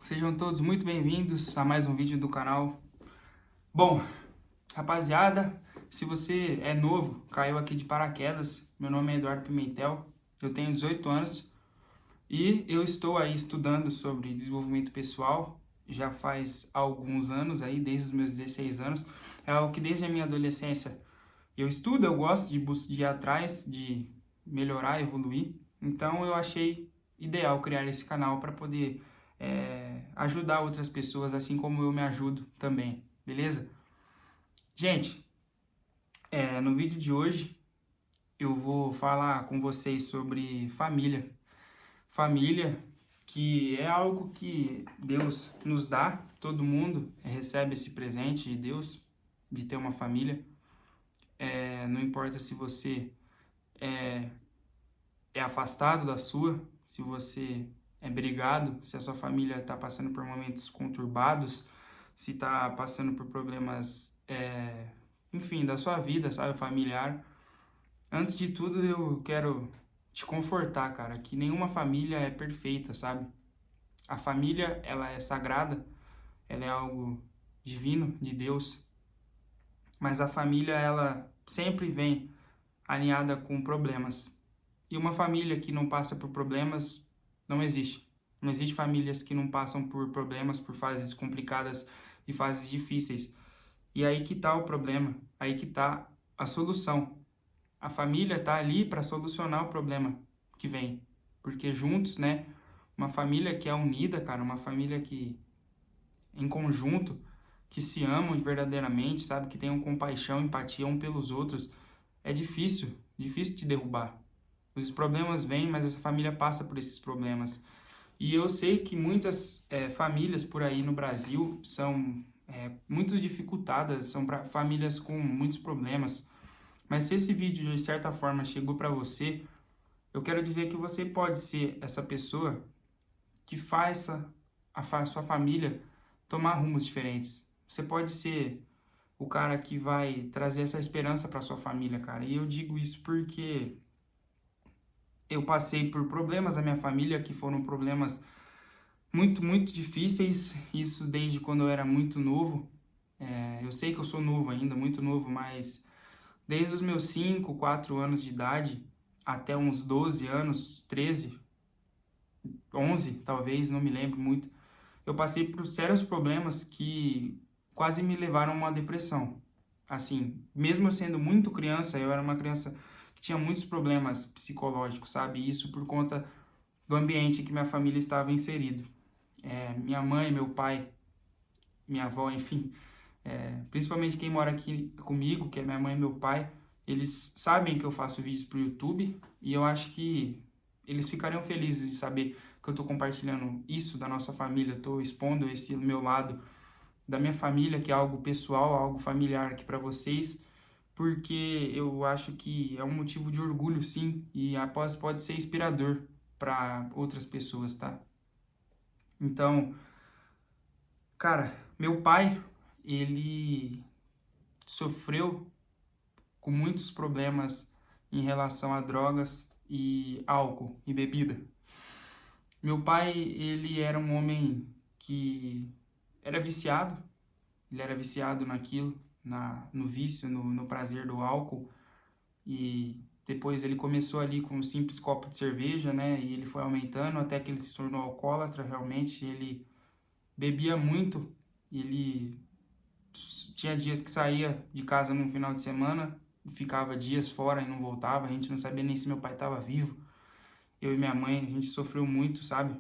Sejam todos muito bem-vindos a mais um vídeo do canal. Bom, rapaziada, se você é novo, caiu aqui de paraquedas, meu nome é Eduardo Pimentel, eu tenho 18 anos e eu estou aí estudando sobre desenvolvimento pessoal já faz alguns anos aí, desde os meus 16 anos. É algo que desde a minha adolescência eu estudo, eu gosto de ir atrás, de melhorar, evoluir. Então eu achei ideal criar esse canal para poder ajudar outras pessoas, assim como eu me ajudo também, beleza? Gente, no vídeo de hoje eu vou falar com vocês sobre família. Família que é algo que Deus nos dá, todo mundo recebe esse presente de Deus, de ter uma família. Não importa se você é afastado da sua, se você é brigado, se a sua família está passando por momentos conturbados, se está passando por problemas, enfim, da sua vida, sabe, familiar. Antes de tudo, eu quero te confortar, cara, que nenhuma família é perfeita, sabe? A família, ela é sagrada, ela é algo divino, de Deus, mas a família, ela sempre vem alinhada com problemas. E uma família que não passa por problemas não existe. Não existe famílias que não passam por problemas, por fases complicadas e fases difíceis. E aí que tá o problema, aí que tá a solução. A família tá ali para solucionar o problema que vem. Porque juntos, né, uma família que é unida, cara, uma família que em conjunto, que se amam verdadeiramente, sabe, que tenham compaixão, empatia um pelos outros, é difícil de derrubar. Os problemas vêm, mas essa família passa por esses problemas. E eu sei que muitas famílias por aí no Brasil são muito dificultadas, são famílias com muitos problemas. Mas se esse vídeo de certa forma chegou para você, eu quero dizer que você pode ser essa pessoa que faça a sua família tomar rumos diferentes. Você pode ser o cara que vai trazer essa esperança para sua família, cara. E eu digo isso porque eu passei por problemas na minha família que foram problemas muito difíceis, isso desde quando eu era muito novo. Eu sei que eu sou novo ainda, muito novo, mas desde os meus 5, 4 anos de idade até uns 12 anos, 13, 11 talvez, não me lembro muito, eu passei por sérios problemas que quase me levaram a uma depressão. Assim, mesmo eu sendo muito criança, eu era uma criança que tinha muitos problemas psicológicos, sabe? Isso por conta do ambiente em que minha família estava inserido. Minha mãe, meu pai, minha avó, enfim, principalmente quem mora aqui comigo, que é minha mãe e meu pai, eles sabem que eu faço vídeos pro YouTube e eu acho que eles ficariam felizes de saber que eu estou compartilhando isso da nossa família, estou expondo esse meu lado da minha família, que é algo pessoal, algo familiar aqui para vocês, porque eu acho que é um motivo de orgulho, sim, e após pode ser inspirador para outras pessoas, tá? Então, cara, meu pai, ele sofreu com muitos problemas em relação a drogas e álcool e bebida. Meu pai, ele era um homem que era viciado, ele era viciado naquilo, no vício, no prazer do álcool, e depois ele começou ali com um simples copo de cerveja, né, e ele foi aumentando até que ele se tornou alcoólatra, realmente, ele bebia muito, ele tinha dias que saía de casa no final de semana, ficava dias fora e não voltava, a gente não sabia nem se meu pai estava vivo. Eu e minha mãe, a gente sofreu muito, sabe?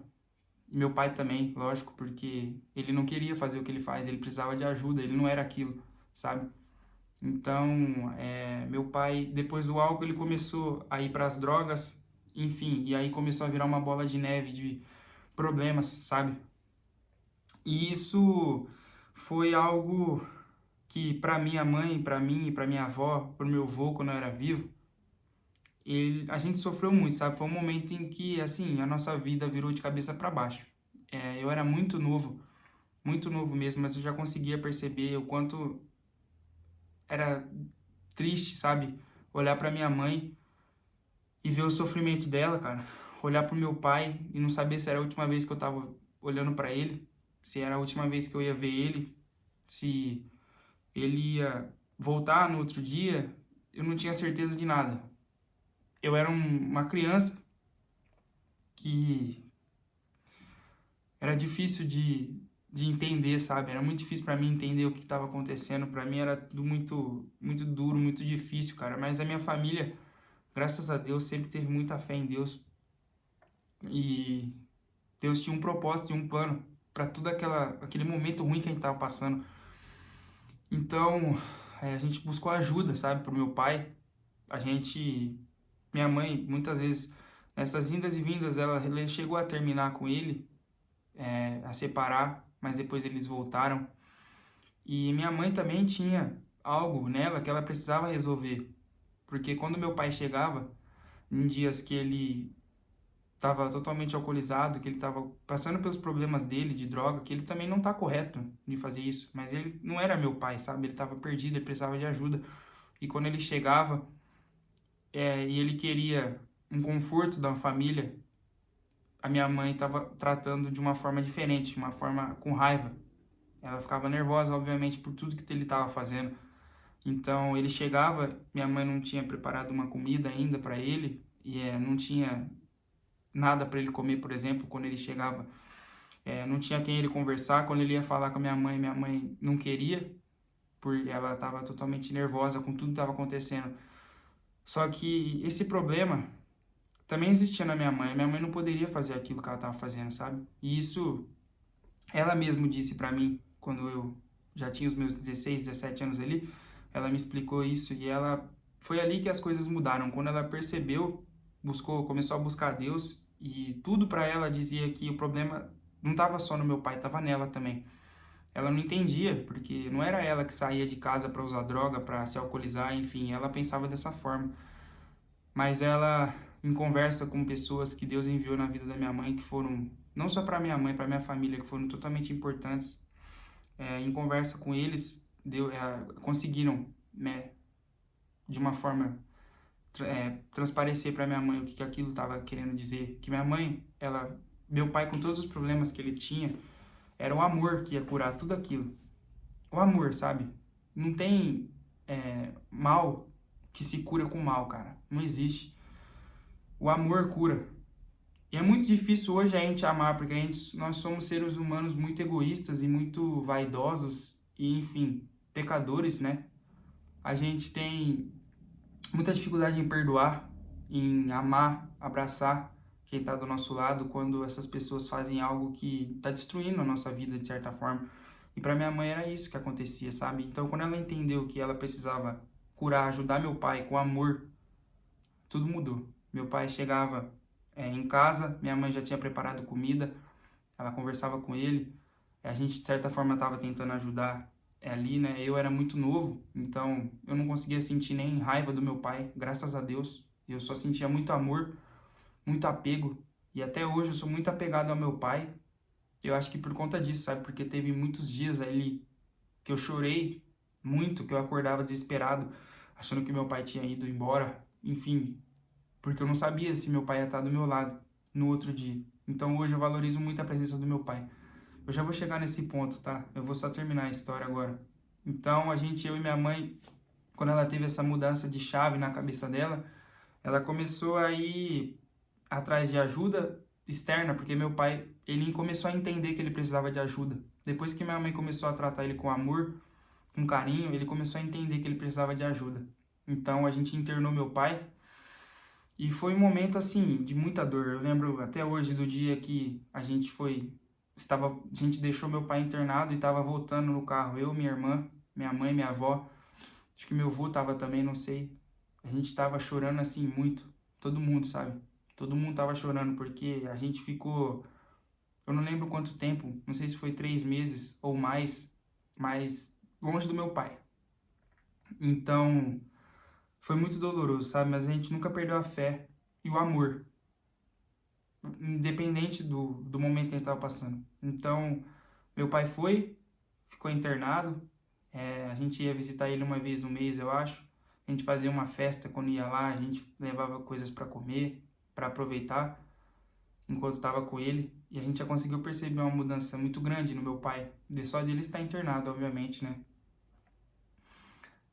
E meu pai também, lógico, porque ele não queria fazer o que ele faz, ele precisava de ajuda, ele não era aquilo, sabe? Então, meu pai, depois do álcool, ele começou a ir para as drogas, enfim, e aí começou a virar uma bola de neve de problemas, sabe? E isso foi algo que para minha mãe, para mim, para minha avó, para meu avô quando eu era vivo, a gente sofreu muito, sabe? Foi um momento em que, assim, a nossa vida virou de cabeça para baixo. Eu era muito novo mesmo, mas eu já conseguia perceber o quanto era triste, sabe? Olhar para minha mãe e ver o sofrimento dela, cara. Olhar pro meu pai e não saber se era a última vez que eu tava olhando para ele. se era a última vez que eu ia ver ele, se ele ia voltar no outro dia, eu não tinha certeza de nada. Eu era uma criança que era difícil de entender, sabe? Era muito difícil para mim entender o que estava acontecendo. Para mim era tudo muito duro, muito difícil, cara. Mas a minha família, graças a Deus, sempre teve muita fé em Deus. E Deus tinha um propósito e um plano para tudo aquele momento ruim que a gente estava passando. Então, a gente buscou ajuda, sabe, pro meu pai. Minha mãe, muitas vezes, nessas indas e vindas, ela chegou a terminar com ele, a separar, mas depois eles voltaram. E minha mãe também tinha algo nela que ela precisava resolver, porque quando meu pai chegava, em dias que ele estava totalmente alcoolizado, que ele estava passando pelos problemas dele de droga, que ele também não tá correto de fazer isso, mas ele não era meu pai, sabe? Ele estava perdido, ele precisava de ajuda. E quando ele chegava, e ele queria um conforto da família, a minha mãe estava tratando de uma forma diferente, uma forma com raiva. Ela ficava nervosa, obviamente, por tudo que ele estava fazendo. Então ele chegava, minha mãe não tinha preparado uma comida ainda para ele, e não tinha nada para ele comer, por exemplo, quando ele chegava. Não tinha quem ele conversar. Quando ele ia falar com a minha mãe não queria, porque ela estava totalmente nervosa com tudo que estava acontecendo. Só que esse problema também existia na minha mãe. Minha mãe não poderia fazer aquilo que ela estava fazendo, sabe? E isso ela mesma disse para mim quando eu já tinha os meus 16, 17 anos ali. Ela me explicou isso e ela foi ali que as coisas mudaram. Quando ela percebeu, começou a buscar Deus e tudo para ela dizia que o problema não estava só no meu pai, estava nela também. Ela não entendia, porque não era ela que saía de casa para usar droga, para se alcoolizar, enfim, ela pensava dessa forma. Mas ela, em conversa com pessoas que Deus enviou na vida da minha mãe, que foram, não só para minha mãe, para minha família, que foram totalmente importantes, em conversa com eles, conseguiram, né, de uma forma, transparecer para minha mãe o que aquilo estava querendo dizer. Que minha mãe, meu pai, com todos os problemas que ele tinha, era o amor que ia curar tudo aquilo. O amor, sabe? Não tem mal que se cura com mal, cara. Não existe. O amor cura. E é muito difícil hoje a gente amar, porque nós somos seres humanos muito egoístas e muito vaidosos e, enfim, pecadores, né? A gente tem muita dificuldade em perdoar, em amar, abraçar quem está do nosso lado quando essas pessoas fazem algo que está destruindo a nossa vida de certa forma. E para minha mãe era isso que acontecia, sabe? Então, quando ela entendeu que ela precisava curar, ajudar meu pai com amor, tudo mudou. Meu pai chegava em casa, minha mãe já tinha preparado comida, ela conversava com ele, a gente de certa forma estava tentando ajudar ali, né? Eu era muito novo, então eu não conseguia sentir nem raiva do meu pai, graças a Deus. Eu só sentia muito amor, muito apego, e até hoje eu sou muito apegado ao meu pai. Eu acho que por conta disso, sabe? Porque teve muitos dias ali que eu chorei muito, que eu acordava desesperado, achando que meu pai tinha ido embora, enfim, porque eu não sabia se meu pai ia estar do meu lado no outro dia. Então hoje eu valorizo muito a presença do meu pai. Eu já vou chegar nesse ponto, tá? Eu vou só terminar a história agora. Então eu e minha mãe, quando ela teve essa mudança de chave na cabeça dela, ela começou a ir atrás de ajuda externa, porque meu pai, ele começou a entender que ele precisava de ajuda. Depois que minha mãe começou a tratar ele com amor, com carinho, ele começou a entender que ele precisava de ajuda. Então a gente internou meu pai e foi um momento assim de muita dor. Eu lembro até hoje do dia que a gente deixou meu pai internado e estava voltando no carro, eu, minha irmã, minha mãe, minha avó, acho que meu avô tava também, não sei. A gente tava chorando assim muito, todo mundo, sabe? Todo mundo tava chorando porque a gente ficou, eu não lembro quanto tempo, não sei se foi 3 meses ou mais, mas longe do meu pai. Então, foi muito doloroso, sabe? Mas a gente nunca perdeu a fé e o amor, independente do momento que a gente estava passando. Então, meu pai ficou internado. A gente ia visitar ele uma vez no mês, eu acho. A gente fazia uma festa quando ia lá, a gente levava coisas para comer, para aproveitar. enquanto estava com ele, e a gente já conseguiu perceber uma mudança muito grande no meu pai, só dele estar internado, obviamente, né?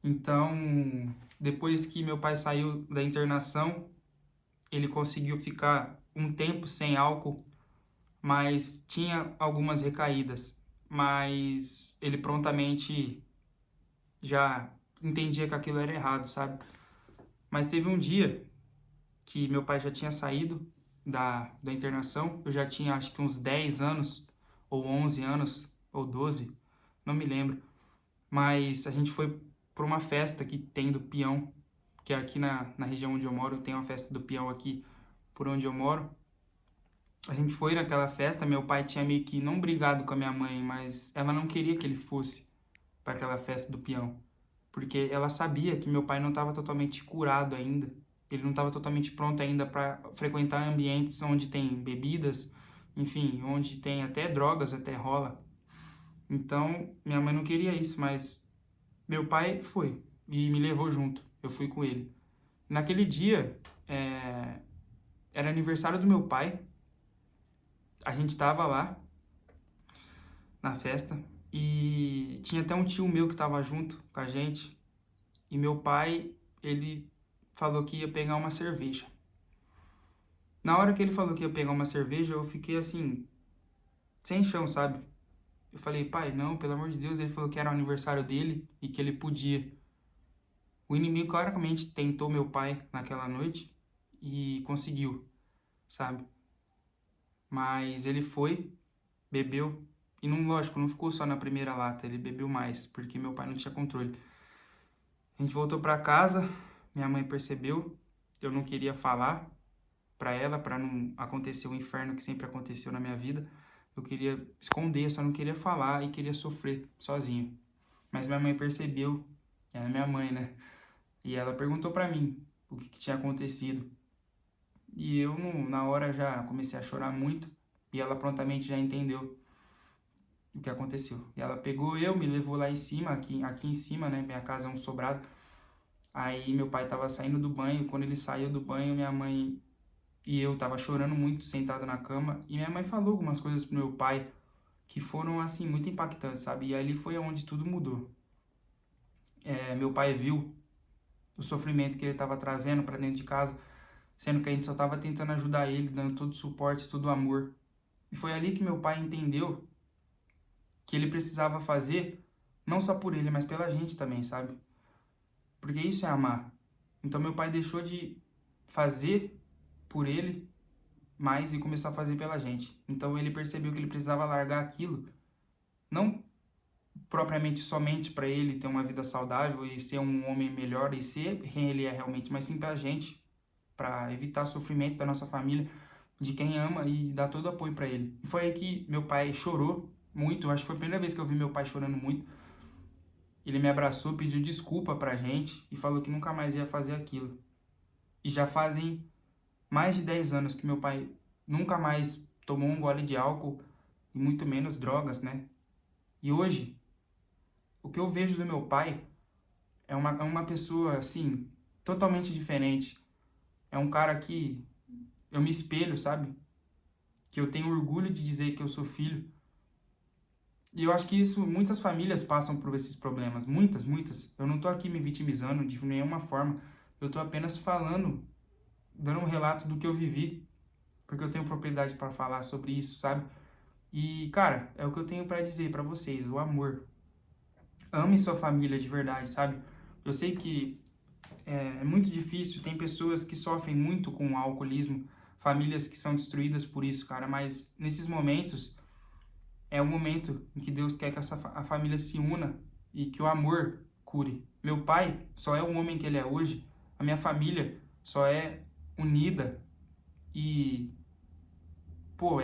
Então, depois que meu pai saiu da internação, ele conseguiu ficar um tempo sem álcool, mas tinha algumas recaídas. Mas ele prontamente já entendia que aquilo era errado, sabe? Mas teve um dia que meu pai já tinha saído da internação, eu já tinha acho que uns 10 anos, ou 11 anos, ou 12, não me lembro. Mas a gente foi para uma festa que tem do peão, que é aqui na região onde eu moro, tem uma festa do peão aqui por onde eu moro. A gente foi naquela festa, meu pai tinha meio que não brigado com a minha mãe, mas ela não queria que ele fosse para aquela festa do peão, porque ela sabia que meu pai não estava totalmente curado ainda, ele não estava totalmente pronto ainda para frequentar ambientes onde tem bebidas, enfim, onde tem até drogas, até rola. Então, minha mãe não queria isso, mas meu pai foi e me levou junto, eu fui com ele. Naquele dia, era aniversário do meu pai, a gente estava lá na festa e tinha até um tio meu que estava junto com a gente. E meu pai, ele falou que ia pegar uma cerveja. Na hora que ele falou que ia pegar uma cerveja, eu fiquei assim, sem chão, sabe? Eu falei, pai, não, pelo amor de Deus. Ele falou que era o aniversário dele e que ele podia. O inimigo claramente tentou meu pai naquela noite e conseguiu, sabe? Mas ele foi, bebeu. E não, lógico, não ficou só na primeira lata, ele bebeu mais, porque meu pai não tinha controle. A gente voltou pra casa, minha mãe percebeu, eu não queria falar pra ela, pra não acontecer o inferno que sempre aconteceu na minha vida. Eu queria esconder, só não queria falar e queria sofrer sozinho. Mas minha mãe percebeu, é minha mãe, né? E ela perguntou pra mim o que tinha acontecido. E eu, na hora, já comecei a chorar muito e ela prontamente já entendeu o que aconteceu. E ela pegou eu, me levou lá em cima, aqui em cima, né? Minha casa é um sobrado. Aí meu pai tava saindo do banho, quando ele saiu do banho, minha mãe e eu tava chorando muito, sentado na cama, e minha mãe falou algumas coisas pro meu pai que foram, assim, muito impactantes, sabe? E ali foi onde tudo mudou. Meu pai viu o sofrimento que ele tava trazendo pra dentro de casa, sendo que a gente só tava tentando ajudar ele, dando todo o suporte, todo o amor. E foi ali que meu pai entendeu que ele precisava fazer, não só por ele, mas pela gente também, sabe? Porque isso é amar. Então meu pai deixou de fazer por ele mais e começou a fazer pela gente. Então ele percebeu que ele precisava largar aquilo, não propriamente somente para ele ter uma vida saudável e ser um homem melhor e ser quem ele é realmente, mas sim pra gente, para evitar sofrimento da nossa família, de quem ama e dar todo o apoio para ele. E foi aí que meu pai chorou muito, acho que foi a primeira vez que eu vi meu pai chorando muito. Ele me abraçou, pediu desculpa pra gente e falou que nunca mais ia fazer aquilo. E já fazem mais de 10 anos que meu pai nunca mais tomou um gole de álcool e muito menos drogas, né? E hoje, o que eu vejo do meu pai é uma pessoa, assim, totalmente diferente. É um cara que eu me espelho, sabe? Que eu tenho orgulho de dizer que eu sou filho. E eu acho que isso, muitas famílias passam por esses problemas. Muitas, muitas. Eu não tô aqui me vitimizando de nenhuma forma. Eu tô apenas falando, dando um relato do que eu vivi. Porque eu tenho propriedade para falar sobre isso, sabe? E, cara, é o que eu tenho para dizer para vocês, o amor. Ame sua família de verdade, sabe? Eu sei que é muito difícil, tem pessoas que sofrem muito com o alcoolismo, famílias que são destruídas por isso, cara, mas nesses momentos é o momento em que Deus quer que a família se una e que o amor cure. Meu pai só é o homem que ele é hoje, a minha família só é unida e, pô,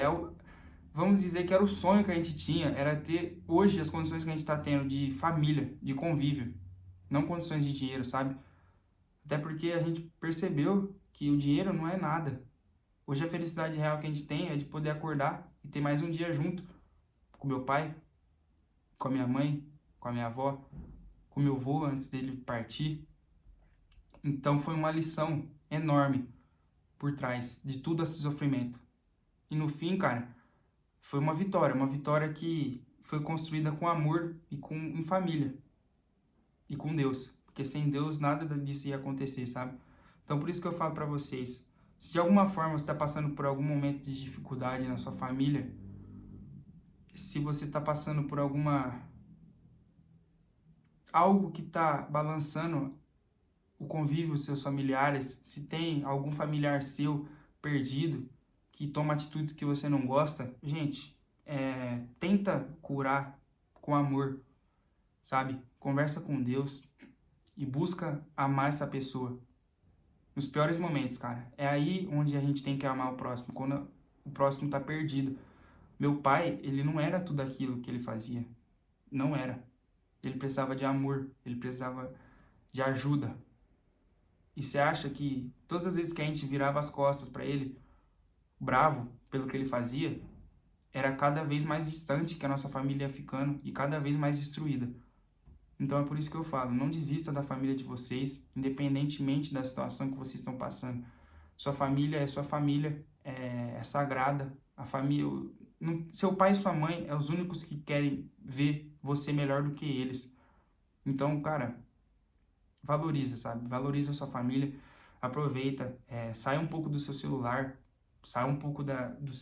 vamos dizer que era o sonho que a gente tinha, era ter hoje as condições que a gente está tendo de família, de convívio, não condições de dinheiro, sabe? Até porque a gente percebeu que o dinheiro não é nada. Hoje a felicidade real que a gente tem é de poder acordar e ter mais um dia junto com meu pai, com a minha mãe, com a minha avó, com meu avô antes dele partir. Então foi uma lição enorme por trás de tudo esse sofrimento. E no fim, cara, foi uma vitória que foi construída com amor e em família e com Deus, porque sem Deus nada disso ia acontecer, sabe? Então por isso que eu falo pra vocês, se de alguma forma você está passando por algum momento de dificuldade na sua família, se você está passando por algo que está balançando o convívio dos seus familiares, se tem algum familiar seu perdido, que toma atitudes que você não gosta, gente, tenta curar com amor, sabe? Conversa com Deus e busca amar essa pessoa. Nos piores momentos, cara. É aí onde a gente tem que amar o próximo, quando o próximo tá perdido. Meu pai, ele não era tudo aquilo que ele fazia. Não era. Ele precisava de amor, ele precisava de ajuda. E você acha que todas as vezes que a gente virava as costas para ele, bravo pelo que ele fazia, era cada vez mais distante que a nossa família ia ficando e cada vez mais destruída. Então é por isso que eu falo, não desista da família de vocês, independentemente da situação que vocês estão passando. Sua família é sua família, é sagrada. A família, seu pai e sua mãe é os únicos que querem ver você melhor do que eles. Então, cara, valoriza, sabe? Valoriza a sua família, aproveita, sai um pouco do seu celular, sai um pouco do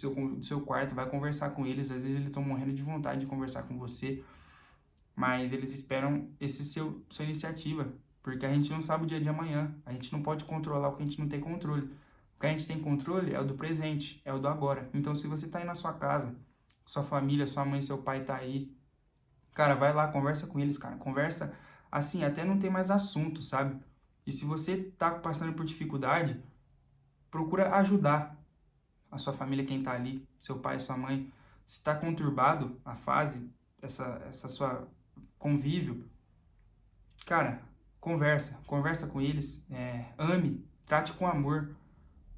seu quarto, vai conversar com eles. Às vezes eles estão morrendo de vontade de conversar com você, mas eles esperam sua iniciativa, porque a gente não sabe o dia de amanhã, a gente não pode controlar o que a gente não tem controle. O que a gente tem controle é o do presente, é o do agora. Então, se você tá aí na sua casa, sua família, sua mãe, seu pai tá aí, cara, vai lá, conversa com eles, cara. Conversa assim, até não tem mais assunto, sabe? E se você tá passando por dificuldade, procura ajudar a sua família, quem tá ali, seu pai, sua mãe. Se tá conturbado a fase, essa sua convívio, cara, conversa com eles, ame, trate com amor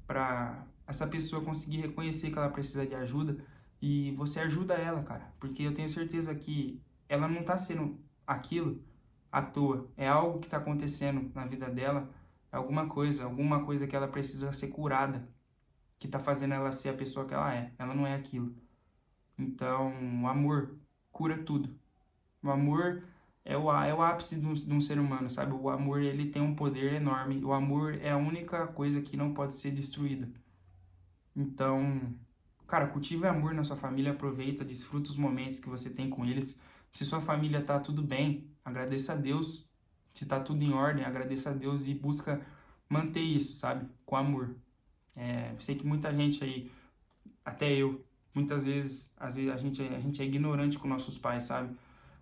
para essa pessoa conseguir reconhecer que ela precisa de ajuda e você ajuda ela, cara, porque eu tenho certeza que ela não tá sendo aquilo à toa, é algo que tá acontecendo na vida dela, é alguma coisa que ela precisa ser curada, que tá fazendo ela ser a pessoa que ela não é aquilo. Então, o amor cura tudo. O amor é o ápice de um ser humano, sabe? O amor, ele tem um poder enorme. O amor é a única coisa que não pode ser destruída. Então, cara, cultive amor na sua família, aproveita, desfruta os momentos que você tem com eles. Se sua família tá tudo bem, agradeça a Deus. Se tá tudo em ordem, agradeça a Deus e busca manter isso, sabe? Com amor. Eu sei que muita gente aí, até eu, muitas vezes, às vezes a gente é ignorante com nossos pais, sabe?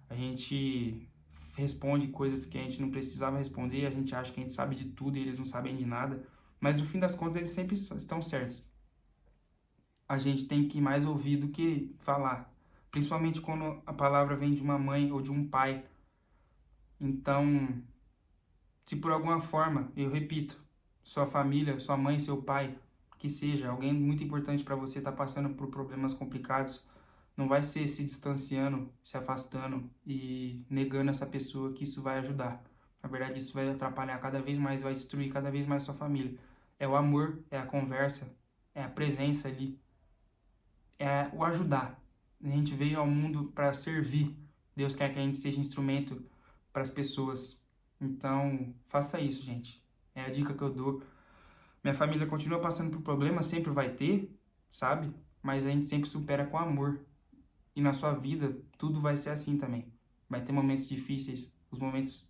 A gente responde coisas que a gente não precisava responder, a gente acha que a gente sabe de tudo e eles não sabem de nada, mas no fim das contas eles sempre estão certos. A gente tem que mais ouvir do que falar, principalmente quando a palavra vem de uma mãe ou de um pai. Então, se por alguma forma, eu repito, sua família, sua mãe, seu pai, que seja alguém muito importante para você está passando por problemas complicados, não vai ser se distanciando, se afastando e negando essa pessoa que isso vai ajudar. Na verdade, isso vai atrapalhar cada vez mais, vai destruir cada vez mais sua família. É o amor, é a conversa, é a presença ali, é o ajudar. A gente veio ao mundo para servir. Deus quer que a gente seja instrumento para as pessoas. Então, faça isso, gente. É a dica que eu dou. Minha família continua passando por problemas, sempre vai ter, sabe? Mas a gente sempre supera com amor. E na sua vida, tudo vai ser assim também. Vai ter momentos difíceis, os momentos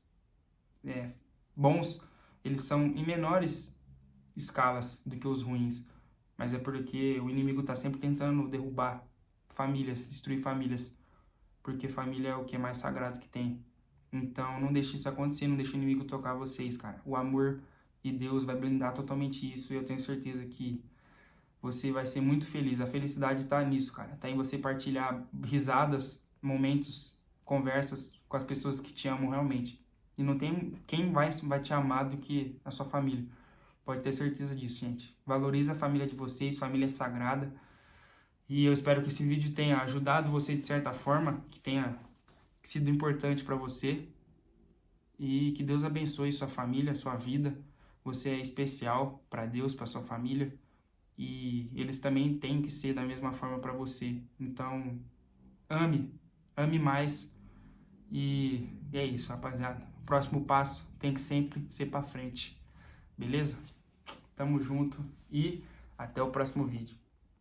bons, eles são em menores escalas do que os ruins. Mas é porque o inimigo está sempre tentando derrubar famílias, destruir famílias. Porque família é o que é mais sagrado que tem. Então não deixe isso acontecer, não deixe o inimigo tocar vocês, cara. O amor e Deus vai blindar totalmente isso e eu tenho certeza que você vai ser muito feliz. A felicidade tá nisso, cara. Tá em você partilhar risadas, momentos, conversas com as pessoas que te amam realmente. E não tem quem vai te amar do que a sua família. Pode ter certeza disso, gente. Valoriza a família de vocês, família é sagrada. E eu espero que esse vídeo tenha ajudado você de certa forma, que tenha sido importante para você. E que Deus abençoe sua família, sua vida. Você é especial para Deus, para sua família. e eles também têm que ser da mesma forma para você. Então, ame mais e é isso, rapaziada. O próximo passo tem que sempre ser para frente, beleza? Tamo junto e até o próximo vídeo.